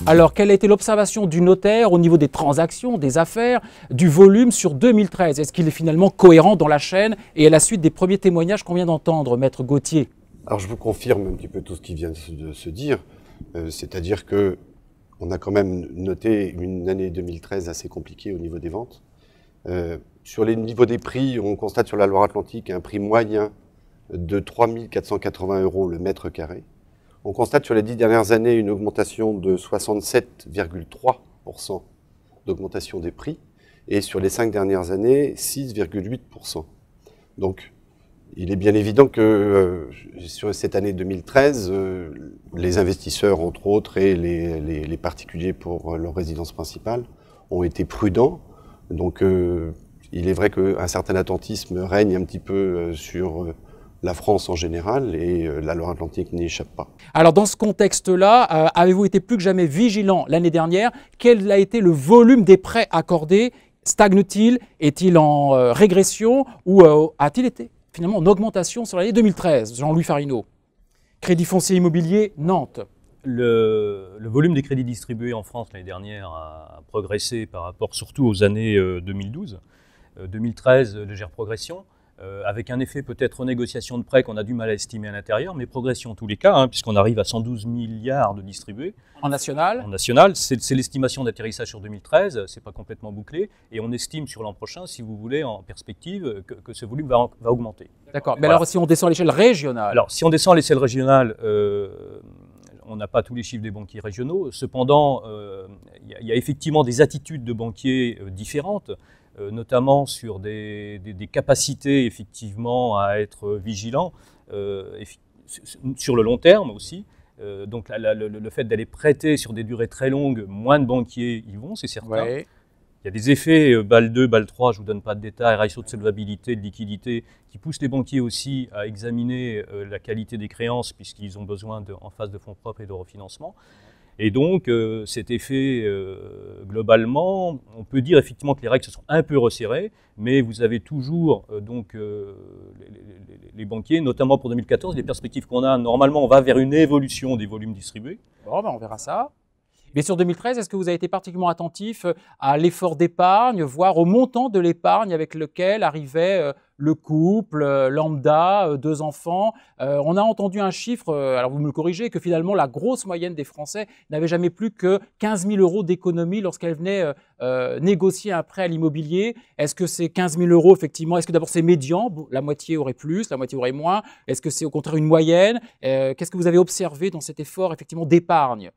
Alors, quelle a été l'observation du notaire au niveau des transactions, des affaires, du volume sur 2013? Est-ce qu'il est finalement cohérent dans la chaîne et à la suite des premiers témoignages qu'on vient d'entendre, Maître Gauthier? Alors, je vous confirme un petit peu tout ce qui vient de se dire, c'est-à-dire que on a quand même noté une année 2013 assez compliquée au niveau des ventes. Sur les niveaux des prix, on constate sur la Loire-Atlantique un prix moyen de 3 480 € le mètre carré. On constate sur les 10 dernières années une augmentation de 67,3% d'augmentation des prix et sur les 5 dernières années, 6,8%. Donc, il est bien évident que sur cette année 2013, les investisseurs, entre autres, et les particuliers pour leur résidence principale ont été prudents. Donc, il est vrai qu'un certain attentisme règne un petit peu sur la France en général, et la Loire-Atlantique n'y échappe pas. Alors dans ce contexte-là, avez-vous été plus que jamais vigilant l'année dernière? Quel a été le volume des prêts accordés? Stagne-t-il? Est-il en régression? Ou a-t-il été finalement en augmentation sur l'année 2013? Jean-Louis Farinaud, Crédit foncier immobilier, Nantes. Le volume des crédits distribués en France l'année dernière a progressé par rapport surtout aux années 2012. 2013, légère progression. Avec un effet peut-être renégociation de prêts qu'on a du mal à estimer à l'intérieur, mais progression en tous les cas, puisqu'on arrive à 112 milliards de distribués. En national? En national, c'est l'estimation d'atterrissage sur 2013, c'est pas complètement bouclé, et on estime sur l'an prochain, si vous voulez, en perspective, que ce volume va augmenter. D'accord, mais voilà. Alors si on descend à l'échelle régionale? Alors si on descend à l'échelle régionale, on n'a pas tous les chiffres des banquiers régionaux, cependant, il y a effectivement des attitudes de banquiers différentes, notamment sur des capacités effectivement à être vigilants, sur le long terme aussi. Donc le fait d'aller prêter sur des durées très longues, moins de banquiers y vont, c'est certain. Ouais. Il y a des effets BAL 2, BAL 3, je ne vous donne pas de détails, ratio de solvabilité, de liquidité, qui poussent les banquiers aussi à examiner la qualité des créances, puisqu'ils ont besoin en phase de fonds propres et de refinancement. Et donc, cet effet, globalement, on peut dire effectivement que les règles se sont un peu resserrées, mais vous avez toujours les banquiers, notamment pour 2014, les perspectives qu'on a, normalement, on va vers une évolution des volumes distribués. Bon, ben on verra ça. Mais sur 2013, est-ce que vous avez été particulièrement attentif à l'effort d'épargne, voire au montant de l'épargne avec lequel arrivait le couple, lambda, 2 enfants? On a entendu un chiffre, alors vous me le corrigez, que finalement la grosse moyenne des Français n'avait jamais plus que 15 000 € d'économie lorsqu'elle venait négocier un prêt à l'immobilier. Est-ce que c'est 15 000 € effectivement? Est-ce que d'abord c'est médian? La moitié aurait plus, la moitié aurait moins? Est-ce que c'est au contraire une moyenne? Qu'est-ce que vous avez observé dans cet effort effectivement d'épargne?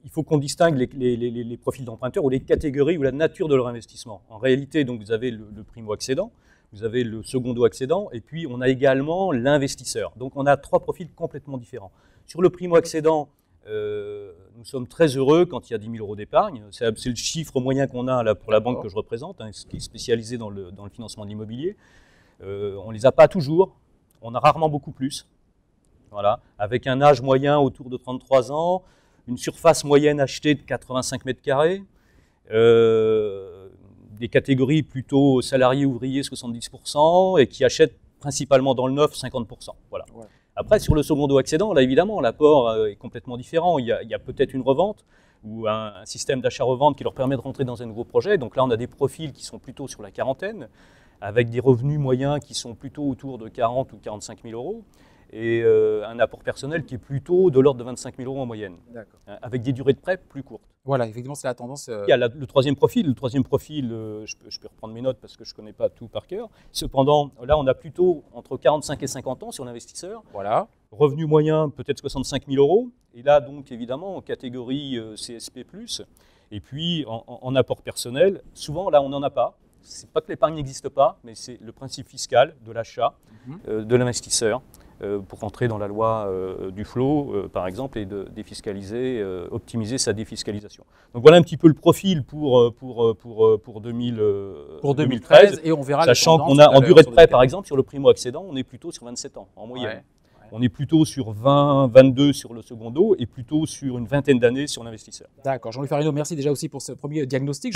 Il faut qu'on distingue les profils d'emprunteurs ou les catégories ou la nature de leur investissement. En réalité, donc, vous avez le primo-accédant, vous avez le secondo-accédant, et puis on a également l'investisseur. Donc on a 3 profils complètement différents. Sur le primo-accédant, nous sommes très heureux quand il y a 10 000 € d'épargne. C'est le chiffre moyen qu'on a là, pour la banque que je représente, qui est spécialisée dans le financement de l'immobilier. On ne les a pas toujours, on a rarement beaucoup plus. Voilà. Avec un âge moyen autour de 33 ans, une surface moyenne achetée de 85 mètres carrés, des catégories plutôt salariés, ouvriers, 70%, et qui achètent principalement dans le neuf, 50%. Voilà. Ouais. Après, sur le secondo-accédant, là, évidemment, l'apport est complètement différent. Il y a peut-être une revente ou un système d'achat-revente qui leur permet de rentrer dans un nouveau projet. Donc là, on a des profils qui sont plutôt sur la quarantaine, avec des revenus moyens qui sont plutôt autour de 40 ou 45 000 €. Et un apport personnel qui est plutôt de l'ordre de 25 000 € en moyenne, avec des durées de prêt plus courtes. Voilà, effectivement, c'est la tendance. Il y a le troisième profil. Le troisième profil, je peux reprendre mes notes parce que je ne connais pas tout par cœur. Cependant, là, on a plutôt entre 45 et 50 ans sur l'investisseur. Voilà. Revenu moyen, peut-être 65 000 €. Et là, donc, évidemment, en catégorie CSP+. Et puis, en apport personnel, souvent, là, on n'en a pas. Ce n'est pas que l'épargne n'existe pas, mais c'est le principe fiscal de l'achat de l'investisseur. Pour rentrer dans la loi du flot, par exemple, et de défiscaliser, optimiser sa défiscalisation. Donc voilà un petit peu le profil pour 2013. Et on verra sachant qu'on a en durée de prêt, par exemple, sur le primo-accédant, on est plutôt sur 27 ans en moyenne. Ouais. On est plutôt sur 20, 22 sur le secondo et plutôt sur une vingtaine d'années sur l'investisseur. D'accord. Jean-Louis Farino, merci déjà aussi pour ce premier diagnostic.